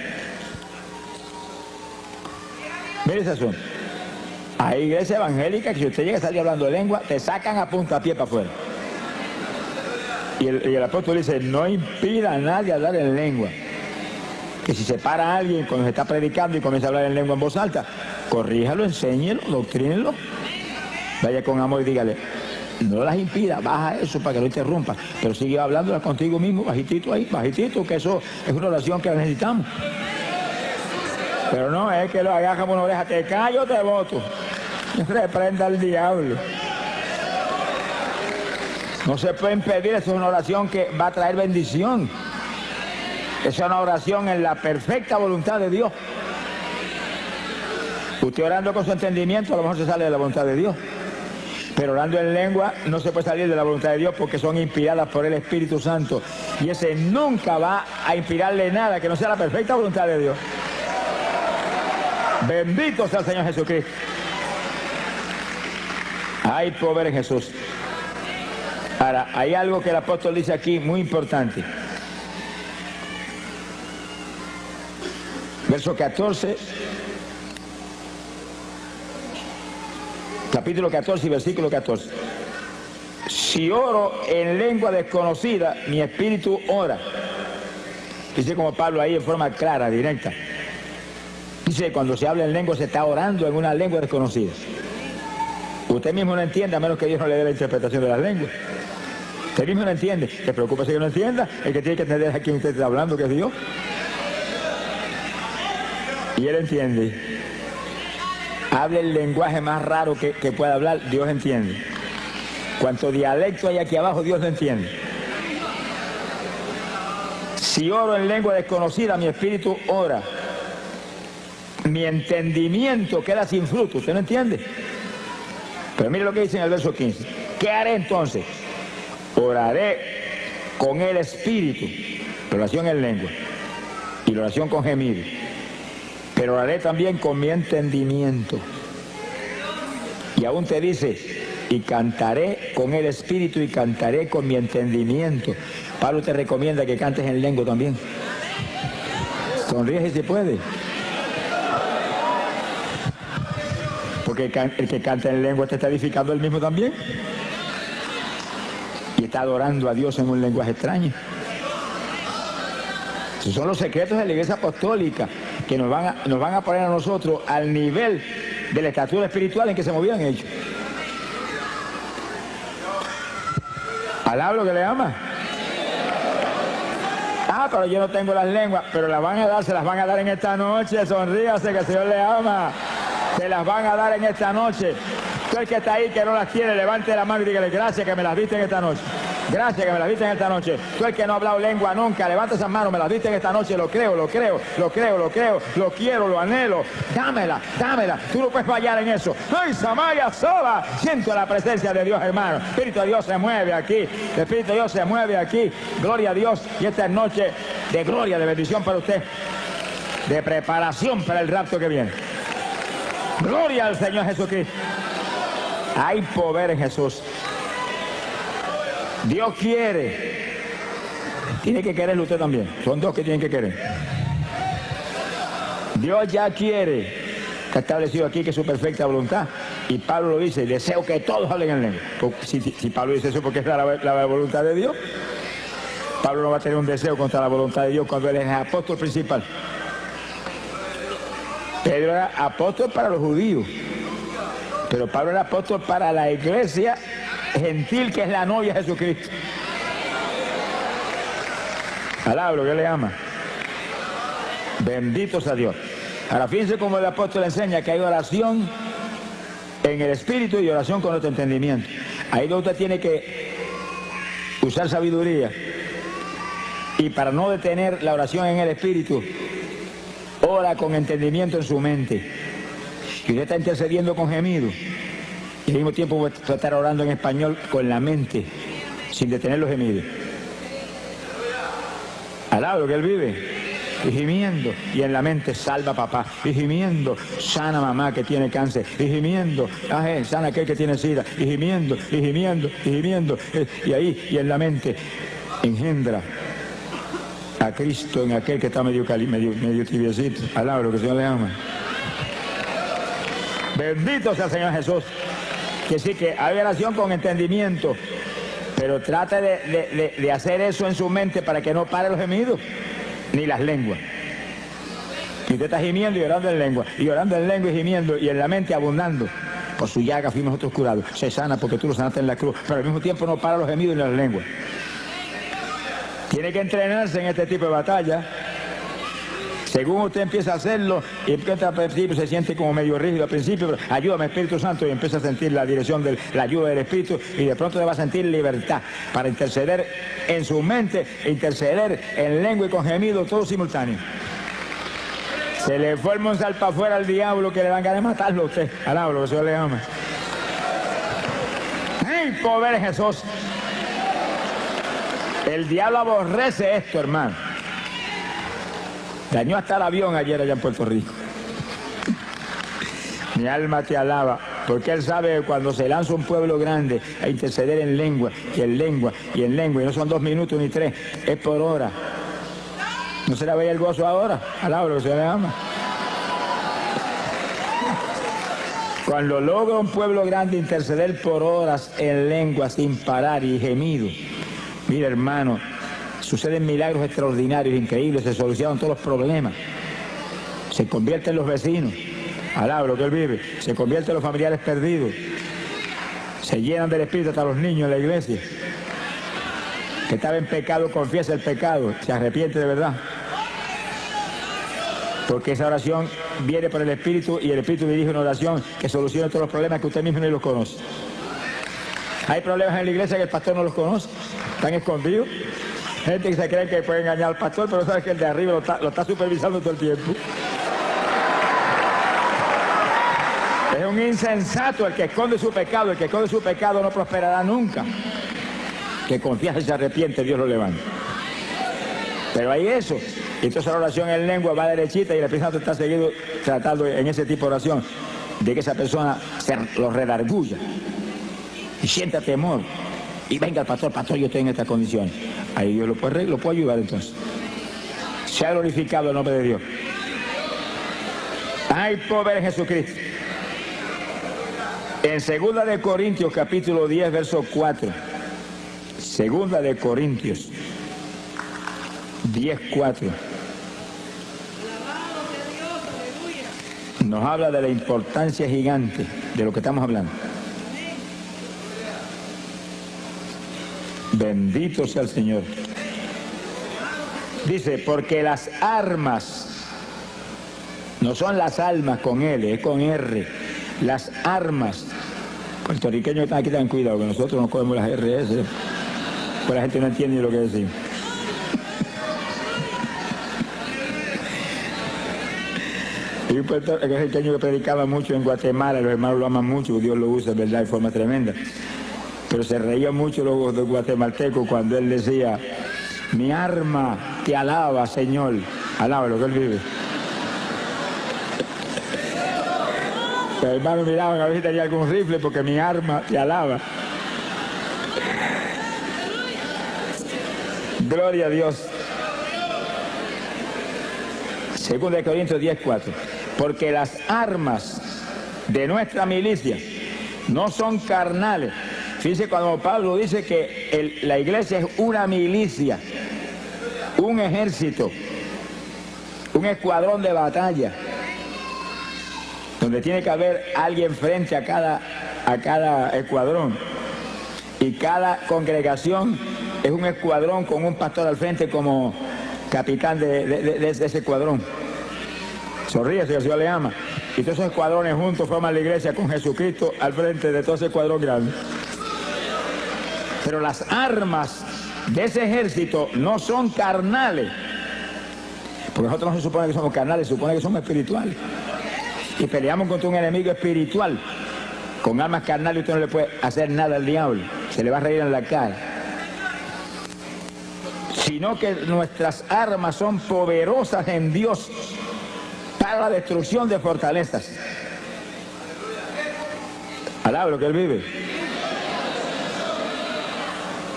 Mire ese asunto. Hay iglesias evangélicas que si usted llega a salir hablando de lengua, te sacan a puntapié para afuera. Y el apóstol dice, no impida a nadie hablar en lengua. Que si se para alguien cuando se está predicando y comienza a hablar en lengua en voz alta, corríjalo, enséñelo, doctrínelo. Vaya con amor y dígale, no las impida, baja eso para que no interrumpa, pero sigue hablándola contigo mismo, bajitito ahí, bajitito, que eso es una oración que necesitamos. Pero no es que lo agarra por una oreja, te callo, te voto. Reprenda al diablo. No se puede impedir, eso es una oración que va a traer bendición. Esa es una oración en la perfecta voluntad de Dios. Usted orando con su entendimiento a lo mejor se sale de la voluntad de Dios. Pero orando en lengua no se puede salir de la voluntad de Dios porque son inspiradas por el Espíritu Santo. Y ese nunca va a inspirarle nada que no sea la perfecta voluntad de Dios. Bendito sea el Señor Jesucristo. Hay poder en Jesús. Ahora, hay algo que el apóstol dice aquí muy importante. Verso 14, capítulo 14 y versículo 14. Si oro en lengua desconocida, mi espíritu ora. Dice como Pablo ahí en forma clara, directa. Dice, cuando se habla en lengua se está orando en una lengua desconocida. Usted mismo no entiende, a menos que Dios no le dé la interpretación de las lenguas. Usted mismo no entiende. ¿Te preocupa si que no entienda? El que tiene que entender es a quien usted está hablando, que es Dios. Y él entiende. Hable el lenguaje más raro que pueda hablar, Dios entiende. Cuanto dialecto hay aquí abajo, Dios lo entiende. Si oro en lengua desconocida, mi espíritu ora. Mi entendimiento queda sin fruto. ¿Usted no entiende? Pero mire lo que dice en el verso 15. ¿Qué haré entonces? Oraré con el espíritu. Oración en lengua. Y la oración con gemido. Pero oraré también con mi entendimiento. Y aún te dice, y cantaré con el espíritu y cantaré con mi entendimiento. Pablo te recomienda que cantes en lengua también. Sonríe si se puede. Porque el que canta en lengua te está edificando él mismo también. Y está adorando a Dios en un lenguaje extraño. Esos son los secretos de la Iglesia Apostólica que nos van a poner a nosotros al nivel de la estatura espiritual en que se movían ellos. Alaba lo que le ama. Ah, pero yo no tengo las lenguas, pero las van a dar, se las van a dar en esta noche. Sonríase que el Señor le ama. Se las van a dar en esta noche. Tú el que está ahí que no las tiene, levante la mano y dígale gracias que me las diste en esta noche. Gracias que me las diste en esta noche. Tú el que no ha hablado lengua nunca, levanta esas manos, me las diste en esta noche, lo creo, lo creo, lo creo, lo creo, lo quiero, lo anhelo. Dámela, dámela. Tú no puedes fallar en eso. ¡Ay, Samaya Soba! Siento la presencia de Dios, hermano. El Espíritu de Dios se mueve aquí. El Espíritu de Dios se mueve aquí. Gloria a Dios. Y esta es noche de gloria, de bendición para usted. De preparación para el rapto que viene. Gloria al Señor Jesucristo. Hay poder en Jesús. Dios quiere. Tiene que quererlo usted también. Son dos que tienen que querer. Dios ya quiere. Está establecido aquí que es su perfecta voluntad. Y Pablo lo dice, deseo que todos hablen en lengua. Si Pablo dice eso porque es la voluntad de Dios, Pablo no va a tener un deseo contra la voluntad de Dios cuando él es el apóstol principal. Pedro era apóstol para los judíos, pero Pablo era apóstol para la iglesia gentil que es la novia de Jesucristo. Alaba lo que le ama. Bendito sea Dios. Ahora fíjense cómo el apóstol enseña que hay oración en el espíritu y oración con otro entendimiento. Ahí donde usted tiene que usar sabiduría y para no detener la oración en el espíritu, ora con entendimiento en su mente. Y usted está intercediendo con gemido. Y al mismo tiempo va a estar orando en español con la mente, sin detener los gemidos. Alaba lo que él vive. Y gimiendo, y en la mente salva papá, y gimiendo, sana mamá que tiene cáncer, y gimiendo, sana aquel que tiene sida, y gimiendo, y gimiendo, y gimiendo, y ahí, y en la mente, engendra a Cristo en aquel que está medio tibiecito. Alaba lo que el Señor le ama. Bendito sea el Señor Jesús. Que sí, que hay oración con entendimiento, pero trate de hacer eso en su mente para que no pare los gemidos ni las lenguas. Y usted está gimiendo y orando en lengua, y orando en lengua y gimiendo, y en la mente abundando. Por su llaga fuimos nosotros curados. Se sana porque tú lo sanaste en la cruz, pero al mismo tiempo no para los gemidos ni las lenguas. Tiene que entrenarse en este tipo de batalla. Según usted empieza a hacerlo, y empieza al principio se siente como medio rígido al principio, pero ayúdame Espíritu Santo, y empieza a sentir la dirección de la ayuda del Espíritu, y de pronto le va a sentir libertad para interceder en su mente, interceder en lengua y con gemido, todo simultáneo. Se le forma un salpa afuera al diablo que le dan ganas de matarlo a usted. Alaba lo que el Señor le ama. ¡Ay, pobre Jesús! El diablo aborrece esto, hermano. Dañó hasta el avión ayer allá en Puerto Rico. Mi alma te alaba, porque él sabe que cuando se lanza un pueblo grande a interceder en lengua, y en lengua, y en lengua, y no son 2 minutos ni 3, es por hora. ¿No se le veía el gozo ahora? Alaba lo que se le ama. Cuando logra un pueblo grande interceder por horas en lengua sin parar y gemido, mira hermano, suceden milagros extraordinarios, increíbles, se solucionan todos los problemas. Se convierten los vecinos, alaba lo que él vive, se convierten los familiares perdidos, se llenan del Espíritu hasta los niños en la iglesia. Que estaba en pecado, confiesa el pecado, se arrepiente de verdad. Porque esa oración viene por el Espíritu y el Espíritu dirige una oración que soluciona todos los problemas que usted mismo ni los conoce. Hay problemas en la iglesia que el pastor no los conoce, están escondidos. Gente que se cree que puede engañar al pastor, pero sabe que el de arriba lo está supervisando todo el tiempo. Es un insensato el que esconde su pecado. El que esconde su pecado no prosperará nunca. Que confiesa y se arrepiente, Dios lo levanta. Pero hay eso. Entonces la oración en lengua va derechita y el Espíritu Santo está seguido tratando en ese tipo de oración de que esa persona se lo redarguya y sienta temor. Y venga el pastor, yo estoy en esta condición. Ahí Dios lo puede ayudar entonces. Se ha glorificado el nombre de Dios. Ay, pobre Jesucristo. En 2 de Corintios, capítulo 10, verso 4. 2 de Corintios 10, 4. Nos habla de la importancia gigante de lo que estamos hablando. Bendito sea el Señor. Dice, porque las armas, no son las almas con L, es con R. Las armas. Puertorriqueños que están aquí, ten cuidado, que nosotros no cogemos las RS, pues la gente no entiende lo que decimos. Y un puertorriqueño que predicaba mucho en Guatemala, los hermanos lo aman mucho, Dios lo usa, ¿verdad?, de forma tremenda. Pero se reía mucho los guatemaltecos cuando él decía, mi arma te alaba, Señor. Alaba lo que él vive. Los hermanos miraban a ver si tenía algún rifle porque mi arma te alaba. Gloria a Dios. 2 de Corintios 10, 4. Porque las armas de nuestra milicia no son carnales. Fíjense cuando Pablo dice que la iglesia es una milicia, un ejército, un escuadrón de batalla, donde tiene que haber alguien frente a cada escuadrón. Y cada congregación es un escuadrón con un pastor al frente como capitán de ese escuadrón. Sonríe si el Señor le ama. Y todos esos escuadrones juntos forman la iglesia con Jesucristo al frente de todo ese escuadrón grande. Pero las armas de ese ejército no son carnales, Porque nosotros no se supone que somos carnales, se supone que somos espirituales. Y peleamos contra un enemigo espiritual. Con armas carnales usted no le puede hacer nada al diablo. Se le va a reír en la cara. Sino que nuestras armas son poderosas en Dios para la destrucción de fortalezas. Alaba lo que Él vive.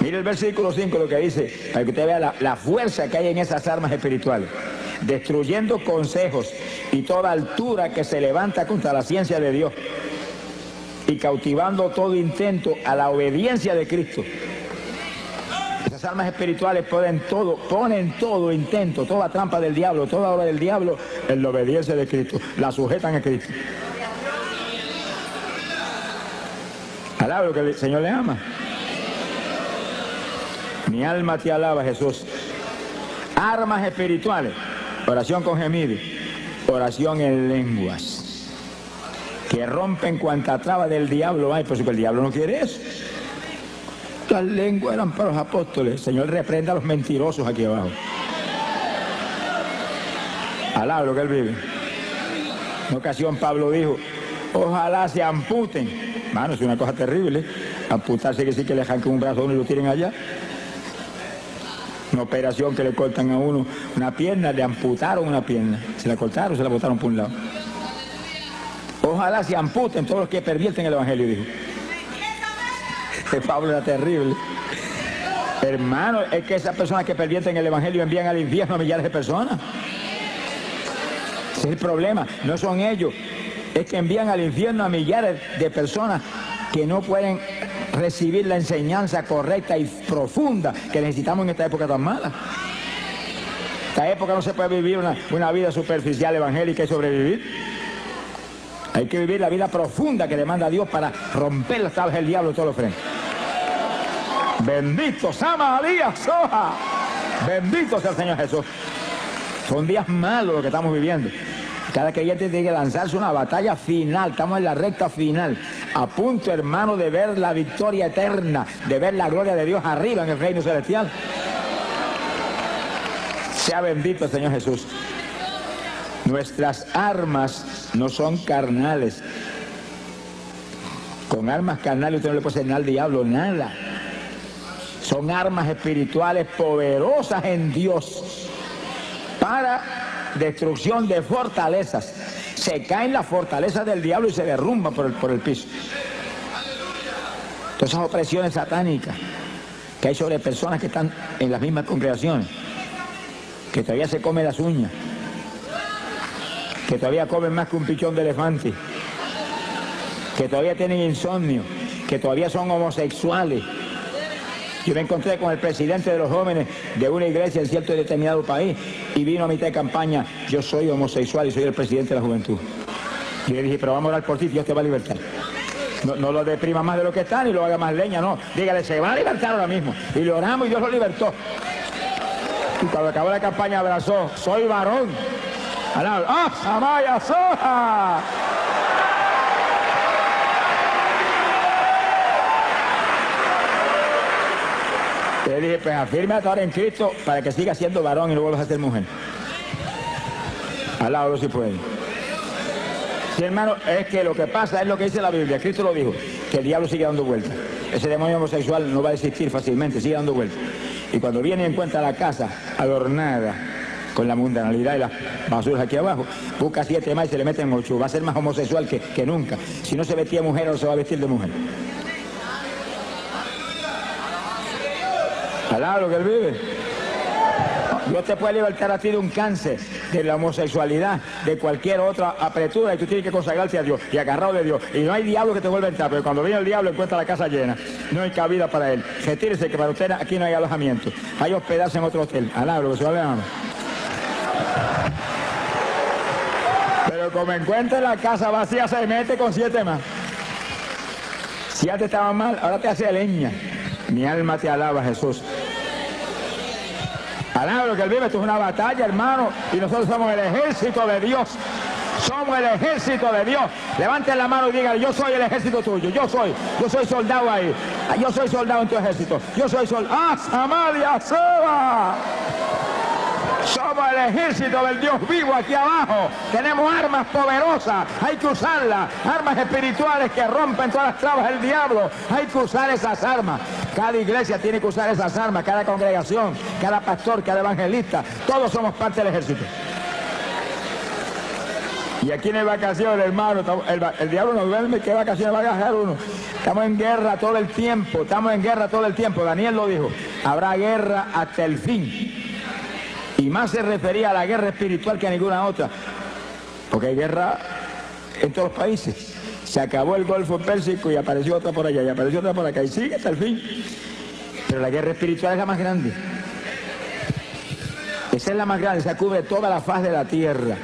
Mire el versículo 5 lo que dice, para que usted vea la fuerza que hay en esas armas espirituales. Destruyendo consejos y toda altura que se levanta contra la ciencia de Dios, y cautivando todo intento a la obediencia de Cristo. Esas armas espirituales ponen todo intento, toda trampa del diablo, toda obra del diablo en la obediencia de Cristo. La sujetan a Cristo. Alaba lo que el Señor le ama. Mi alma te alaba, Jesús. Armas espirituales. Oración con gemido. Oración en lenguas. Que rompen cuanta traba del diablo hay, por eso que el diablo no quiere eso. Las lenguas eran para los apóstoles. El Señor reprenda a los mentirosos aquí abajo. Alaba lo que Él vive. En una ocasión Pablo dijo, ojalá se amputen. Mano, es una cosa terrible. Amputarse quiere decir que le arranquen un brazo a uno y lo tiren allá. Una operación que le cortan a uno una pierna, le amputaron una pierna. Se la cortaron, se la botaron por un lado. Ojalá se amputen todos los que pervierten el Evangelio, dijo. Pablo era terrible. Hermano, es que esas personas que pervierten el Evangelio envían al infierno a millares de personas. Ese es el problema, no son ellos. Es que envían al infierno a millares de personas que no pueden recibir la enseñanza correcta y profunda que necesitamos en esta época tan mala. En esta época no se puede vivir una vida superficial evangélica y sobrevivir. Hay que vivir la vida profunda que demanda Dios para romper las tablas del diablo de todos los frentes. Bendito Sama Díaz Soja. Bendito sea el Señor Jesús. Son días malos los que estamos viviendo. Cada creyente tiene que lanzarse una batalla final. Estamos en la recta final. A punto, hermano, de ver la victoria eterna, de ver la gloria de Dios arriba en el reino celestial. Sea bendito el Señor Jesús. Nuestras armas no son carnales. Con armas carnales usted no le puede hacer nada al diablo, nada. Son armas espirituales poderosas en Dios para destrucción de fortalezas. Se caen las fortalezas del diablo y se derrumban por el piso. Todas esas opresiones satánicas que hay sobre personas que están en las mismas congregaciones, que todavía se comen las uñas, que todavía comen más que un pichón de elefante, que todavía tienen insomnio, que todavía son homosexuales. Yo me encontré con el presidente de los jóvenes de una iglesia en cierto y determinado país y vino a mitad de campaña, yo soy homosexual y soy el presidente de la juventud. Y le dije, pero vamos a orar por ti, Dios te va a libertar. No lo deprima más de lo que está ni lo haga más leña, no. Dígale, se va a libertar ahora mismo. Y le oramos y Dios lo libertó. Y cuando acabó la campaña abrazó, soy varón. ¡Ah, Samaya Soja! Le dije, pues afírmate ahora en Cristo para que siga siendo varón y no vuelvas a ser mujer. Alábalo si puede. Sí, hermano, es que lo que pasa es lo que dice la Biblia. Cristo lo dijo, que el diablo sigue dando vueltas. Ese demonio homosexual no va a existir fácilmente, sigue dando vueltas. Y cuando viene y encuentra la casa adornada con la mundanalidad y las basuras aquí abajo, busca 7 más y se le meten 8. Va a ser más homosexual que nunca. Si no se vestía de mujer, ahora se va a vestir de mujer. Alaba lo que Él vive. Dios te puede libertar a ti de un cáncer, de la homosexualidad, de cualquier otra apretura, y tú tienes que consagrarte a Dios y agarrado de Dios. Y no hay diablo que te vuelva a entrar, pero cuando viene el diablo encuentra la casa llena. No hay cabida para él. Retírese que para usted aquí no hay alojamiento. Hay hospedarse en otro hotel. Alaba lo que se va a ver. Pero como encuentra la casa vacía, se mete con 7 más. Si antes estaba mal, ahora te hace leña. Mi alma te alaba, Jesús. Alaba lo que Él vive. Esto es una batalla, hermano, y nosotros somos el ejército de Dios. Somos el ejército de Dios. Levanten la mano y digan, yo soy el ejército tuyo. Yo soy soldado ahí. Yo soy soldado en tu ejército. Yo soy soldado. ¡Ah, Samaria, Seba! Somos el ejército del Dios vivo aquí abajo. Tenemos armas poderosas, hay que usarlas. Armas espirituales que rompen todas las trabas del diablo. Hay que usar esas armas. Cada iglesia tiene que usar esas armas, cada congregación, cada pastor, cada evangelista. Todos somos parte del ejército. Y aquí no hay vacaciones, hermano. El diablo no duerme. ¿Qué vacaciones va a gastar uno? Estamos en guerra todo el tiempo. Estamos en guerra todo el tiempo. Daniel lo dijo. Habrá guerra hasta el fin. Y más se refería a la guerra espiritual que a ninguna otra. Porque hay guerra en todos los países. Se acabó el Golfo Pérsico y apareció otra por allá. Y apareció otra por acá. Y sigue hasta el fin. Pero la guerra espiritual es la más grande. Esa es la más grande. Se cubre toda la faz de la tierra.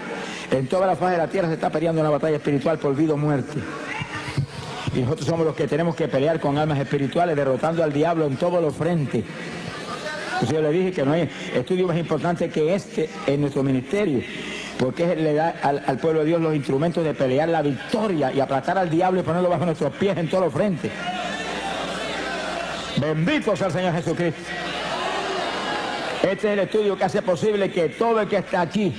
En toda la faz de la tierra se está peleando una batalla espiritual por vida o muerte. Y nosotros somos los que tenemos que pelear con armas espirituales, derrotando al diablo en todos los frentes. Entonces yo le dije que no hay estudio más importante que este en nuestro ministerio, porque le da al pueblo de Dios los instrumentos de pelear la victoria y aplastar al diablo y ponerlo bajo nuestros pies en todos los frentes. Bendito sea el Señor Jesucristo. Este es el estudio que hace posible que todo el que está aquí,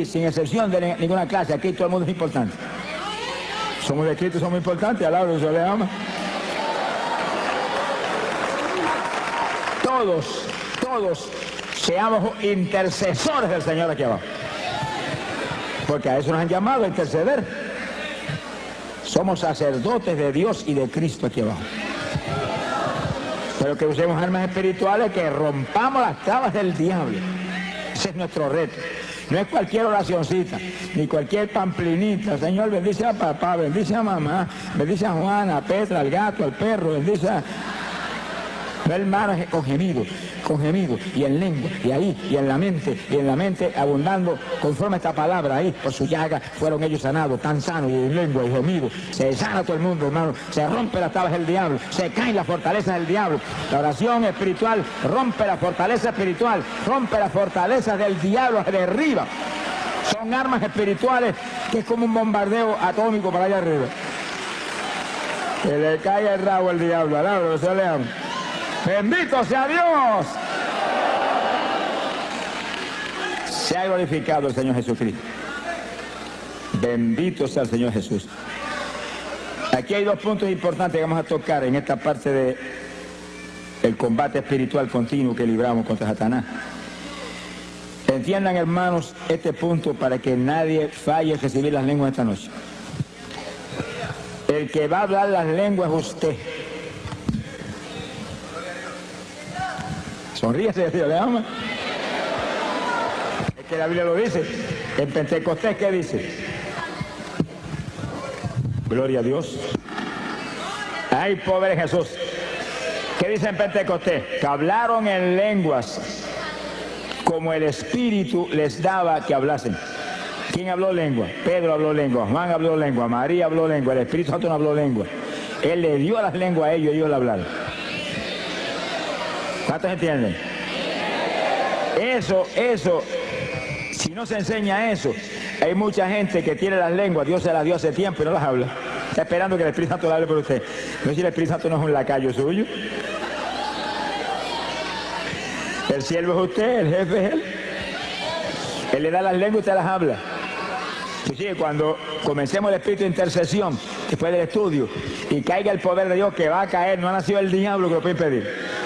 sin excepción de ninguna clase, aquí todo el mundo es importante. Somos de Cristo, somos importantes, alabado, Dios le ama. Todos seamos intercesores del Señor aquí abajo. Porque a eso nos han llamado, a interceder. Somos sacerdotes de Dios y de Cristo aquí abajo. Pero que usemos armas espirituales, que rompamos las trabas del diablo. Ese es nuestro reto. No es cualquier oracioncita, ni cualquier pamplinita. Señor, bendice a papá, bendice a mamá, bendice a Juana, a Petra, al gato, al perro, bendice a... No, hermano, es con gemido, y en lengua, y ahí, y en la mente abundando conforme esta palabra ahí, por su llaga fueron ellos sanados, tan sanos, y en lengua, y gemido. Se sana todo el mundo, hermano, se rompe las tablas del diablo, se caen las fortalezas del diablo. La oración espiritual rompe la fortaleza espiritual, rompe las fortalezas del diablo, se derriba. Son armas espirituales que es como un bombardeo atómico para allá arriba. Que le cae el rabo al diablo, alabado, se le ama. ¡Bendito sea Dios! Se ha glorificado el Señor Jesucristo. Bendito sea el Señor Jesús. Aquí hay dos puntos importantes que vamos a tocar en esta parte del combate espiritual continuo que libramos contra Satanás. Entiendan, hermanos, este punto para que nadie falle en recibir las lenguas esta noche. El que va a hablar las lenguas es usted. Sonríese, Dios le ama. Es que la Biblia lo dice. En Pentecostés, ¿qué dice? Gloria a Dios. Hay poder en Jesús. ¿Qué dice en Pentecostés? Que hablaron en lenguas como el Espíritu les daba que hablasen. ¿Quién habló lengua? Pedro habló lengua, Juan habló lengua, María habló lengua, el Espíritu Santo no habló lengua. Él le dio las lenguas a ellos y ellos la hablaron. ¿Cuántos entienden? Eso, si no se enseña eso, hay mucha gente que tiene las lenguas, Dios se las dio hace tiempo y no las habla. Está esperando que el Espíritu Santo le hable por usted. No sé si el Espíritu Santo no es un lacayo suyo. El siervo es usted, el jefe es él. Él le da las lenguas y usted las habla. Sí, cuando comencemos el espíritu de intercesión, después del estudio, y caiga el poder de Dios que va a caer, no ha nacido el diablo que lo puede impedir.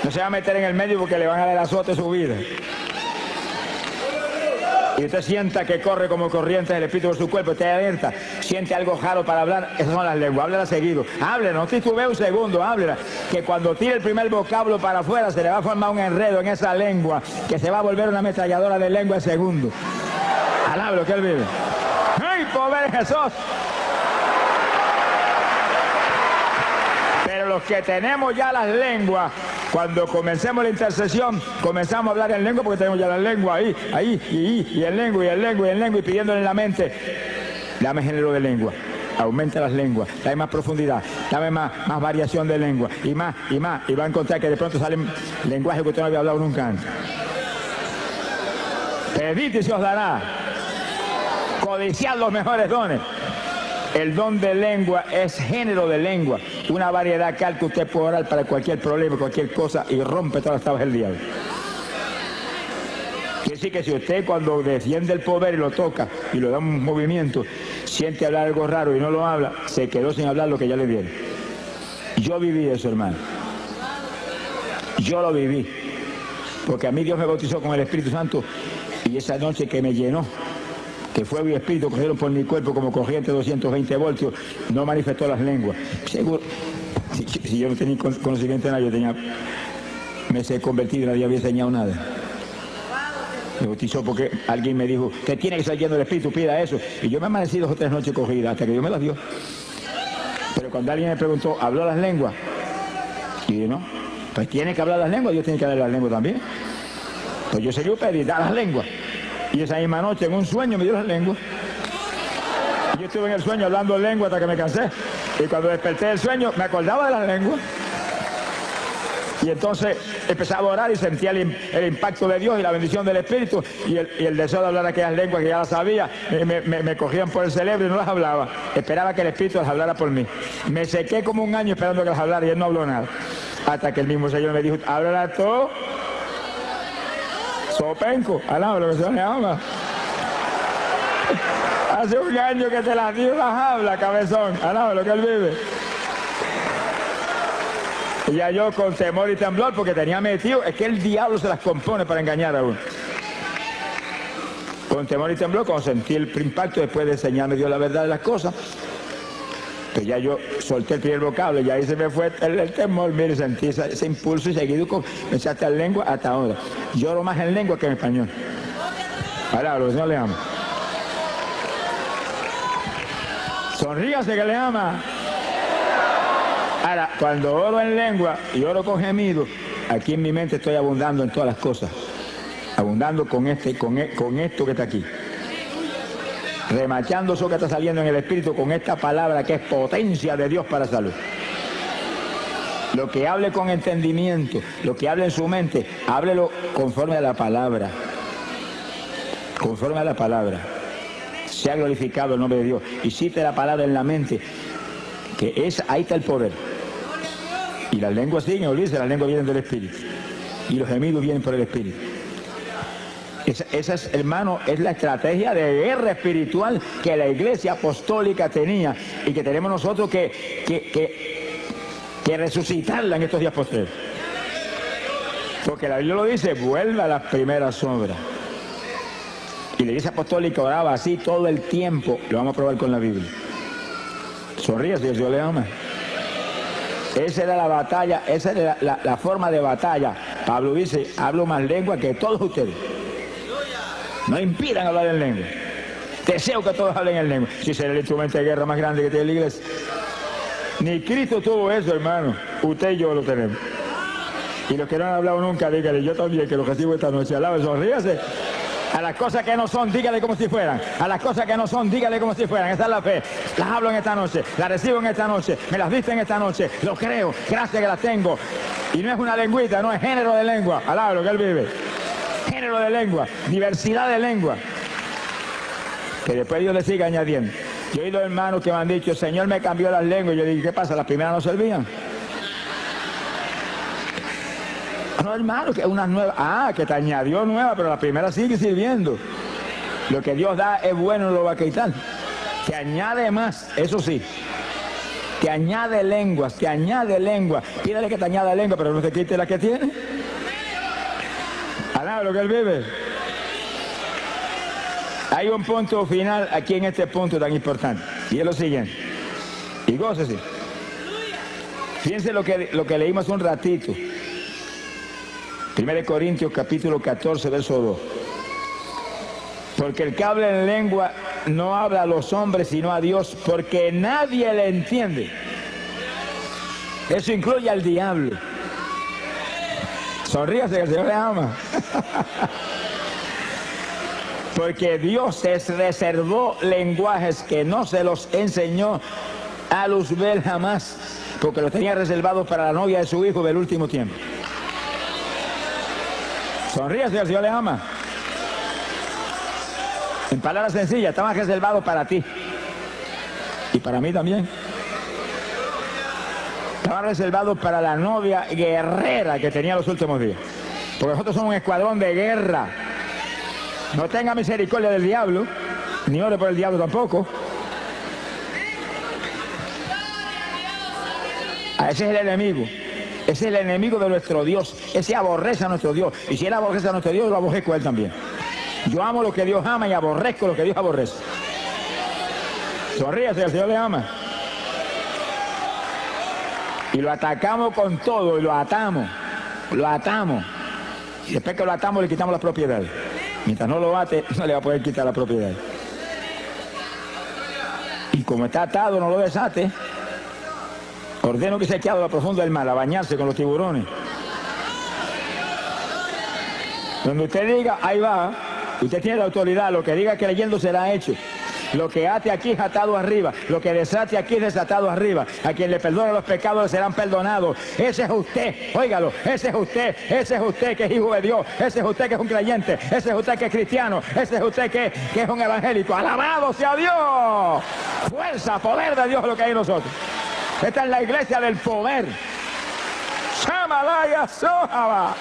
No se va a meter en el medio porque le van a dar azote su vida. Y usted sienta que corre como corriente del espíritu por su cuerpo, usted alerta, siente algo raro para hablar, esas son las lenguas, háblela seguido, háblela, no titubee un segundo, háblela, que cuando tire el primer vocablo para afuera se le va a formar un enredo en esa lengua, que se va a volver una ametralladora de lengua en segundo. Alábelo que él vive. ¡Ay, pobre Jesús! Pero los que tenemos ya las lenguas, cuando comencemos la intercesión, comenzamos a hablar en lengua porque tenemos ya la lengua ahí, y en lengua, y pidiéndole en la mente, dame género de lengua, aumenta las lenguas, dame más profundidad, dame más variación de lengua, y más, y va a encontrar que de pronto salen lenguajes que usted no había hablado nunca antes. Pedid y se os dará, codiciad los mejores dones. El don de lengua es género de lengua, una variedad tal que usted puede orar para cualquier problema, cualquier cosa, y rompe todas las tablas del diablo. decir que si usted cuando defiende el poder y lo toca y lo da un movimiento, siente hablar algo raro y no lo habla, se quedó sin hablar lo que ya le dieron. Yo viví eso, hermano. Yo lo viví. Porque a mí Dios me bautizó con el Espíritu Santo y esa noche que me llenó, que fuego y espíritu cogieron por mi cuerpo como corriente de 220 voltios, no manifestó las lenguas. Seguro, si yo no tenía conocimiento de nada, me sé convertido y nadie había enseñado nada. Me bautizó porque alguien me dijo, que tiene que estar lleno del Espíritu, pida eso. Y yo me amanecí 2 o 3 noches cogidas hasta que Dios me las dio. Pero cuando alguien me preguntó, ¿habló las lenguas? Y yo, no, pues tiene que hablar las lenguas, Dios tiene que hablar las lenguas también. Pues yo seguí pedí, da las lenguas. Y esa misma noche en un sueño me dio las lenguas. Y yo estuve en el sueño hablando lengua hasta que me cansé. Y cuando desperté del sueño me acordaba de las lenguas. Y entonces empezaba a orar y sentía el impacto de Dios y la bendición del Espíritu y el deseo de hablar aquellas lenguas que ya las sabía. Me cogían por el cerebro y no las hablaba. Esperaba que el Espíritu las hablara por mí. Me sequé como un año esperando que las hablara y él no habló nada. Hasta que el mismo Señor me dijo, háblala tú. Sopenco, alaba lo que se le ama. Hace un año que te las dio, las habla, cabezón, alaba lo que él vive. Y ya yo con temor y temblor, porque tenía metido, es que el diablo se las compone para engañar a uno. Con temor y temblor, cuando sentí el impacto, después de enseñarme Dios la verdad de las cosas, pues ya yo solté el primer vocablo y ahí se me fue el temor, mire, sentí ese impulso y seguido comencé hasta en lengua hasta ahora. Lloro más en lengua que en español. Ahora, lo que el Señor le ama. Sonríase que le ama. Ahora, cuando oro en lengua y oro con gemido, aquí en mi mente estoy abundando en todas las cosas. Abundando con esto que está aquí. Remachando eso que está saliendo en el Espíritu con esta palabra que es potencia de Dios para salud. Lo que hable con entendimiento, lo que hable en su mente, háblelo conforme a la palabra. Conforme a la palabra. Sea glorificado el nombre de Dios. Y cite la palabra en la mente, que ahí está el poder. Y las lenguas siguen, olvídese, las lenguas vienen del Espíritu. Y los gemidos vienen por el Espíritu. Esa es, hermano, es la estrategia de guerra espiritual que la Iglesia Apostólica tenía y que tenemos nosotros que resucitarla en estos días posteriores. Porque la Biblia lo dice, vuelva a las primeras obras. Y la Iglesia Apostólica oraba así todo el tiempo. Lo vamos a probar con la Biblia. Sonríe si Dios le ama. Esa era la batalla, esa era la forma de batalla. Pablo dice, hablo más lengua que todos ustedes. No impidan hablar en lengua. Deseo que todos hablen en lengua. Si será el instrumento de guerra más grande que tiene la iglesia. Ni Cristo tuvo eso, hermano. Usted y yo lo tenemos. Y los que no han hablado nunca, dígale, yo también, que lo recibo esta noche. Alabe, sonríase. A las cosas que no son, dígale como si fueran. A las cosas que no son, dígale como si fueran. Esa es la fe. Las hablo en esta noche, las recibo en esta noche, me las diste en esta noche. Lo creo, gracias que las tengo. Y no es una lengüita, no es género de lengua. Alabe lo que él vive. Género de lengua, diversidad de lengua. Que después Dios le siga añadiendo. Yo he oído hermanos que me han dicho, Señor me cambió las lenguas. Y yo digo, ¿qué pasa? ¿Las primeras no servían? No, hermano, que unas nuevas. Ah, que te añadió nueva, pero la primera sigue sirviendo. Lo que Dios da es bueno, no lo va a quitar. Te añade más, eso sí. Te añade lenguas, te añade lengua. Pídale que te añada lengua, pero no te quite la que tiene. Alaba lo que él vive. Hay un punto final aquí en este punto tan importante. Y es lo siguiente. Y gócese. Fíjense lo que leímos un ratito. 1 Corintios capítulo 14, verso 2. Porque el que habla en lengua no habla a los hombres sino a Dios, porque nadie le entiende. Eso incluye al diablo. Sonríase que el Señor le ama. Porque Dios les reservó lenguajes que no se los enseñó a Luzbel jamás, porque los tenía reservados para la novia de su hijo del último tiempo. Sonríase, el Señor le ama. En palabras sencillas, estaban reservados para ti. Y para mí también. Estaban reservados para la novia guerrera que tenía los últimos días. Porque nosotros somos un escuadrón de guerra. No tenga misericordia del diablo, ni ore por el diablo tampoco. Ese es el enemigo. Ese es el enemigo de nuestro Dios. Ese aborrece a nuestro Dios. Y si él aborrece a nuestro Dios, lo aborrezco a él también. Yo amo lo que Dios ama y aborrezco lo que Dios aborrece. Sonríase, el Señor le ama. Y lo atacamos con todo y lo atamos. Lo atamos. Y después que lo atamos le quitamos la propiedad. Mientras no lo ate, no le va a poder quitar la propiedad. Y como está atado, no lo desate. Ordeno que se quede a lo profundo del mar, a bañarse con los tiburones. Donde usted diga, ahí va, usted tiene la autoridad, lo que diga creyendo será hecho. Lo que ate aquí es atado arriba, lo que desate aquí es desatado arriba. A quien le perdone los pecados le serán perdonados. Ese es usted, óigalo, ese es usted que es hijo de Dios, ese es usted que es un creyente, ese es usted que es cristiano, ese es usted que es un evangélico. ¡Alabado sea Dios! Fuerza, poder de Dios es lo que hay en nosotros. Esta es la iglesia del poder. Shamalaya Sohaba.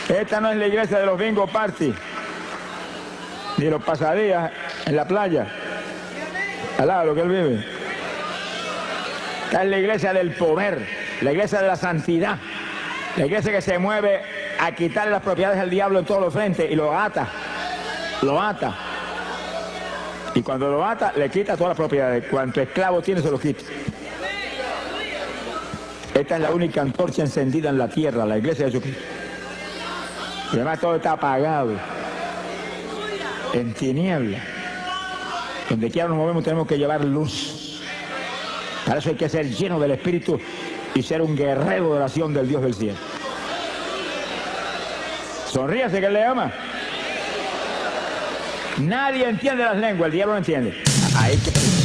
Esta no es la iglesia de los bingo party, ni los pasadías en la playa, al lado de lo que él vive. Esta es la iglesia del poder, la iglesia de la santidad, la iglesia que se mueve a quitarle las propiedades al diablo en todos los frentes y lo ata. Y cuando lo ata, le quita todas las propiedades. Cuanto esclavo tiene, se lo quita. Esta es la única antorcha encendida en la tierra, la iglesia de Jesucristo. Y además todo está apagado, en tiniebla. Donde quiera nos movemos tenemos que llevar luz. Para eso hay que ser lleno del Espíritu y ser un guerrero de oración del Dios del cielo. Sonríase que él le ama. Nadie entiende las lenguas, el diablo no entiende. Ahí que...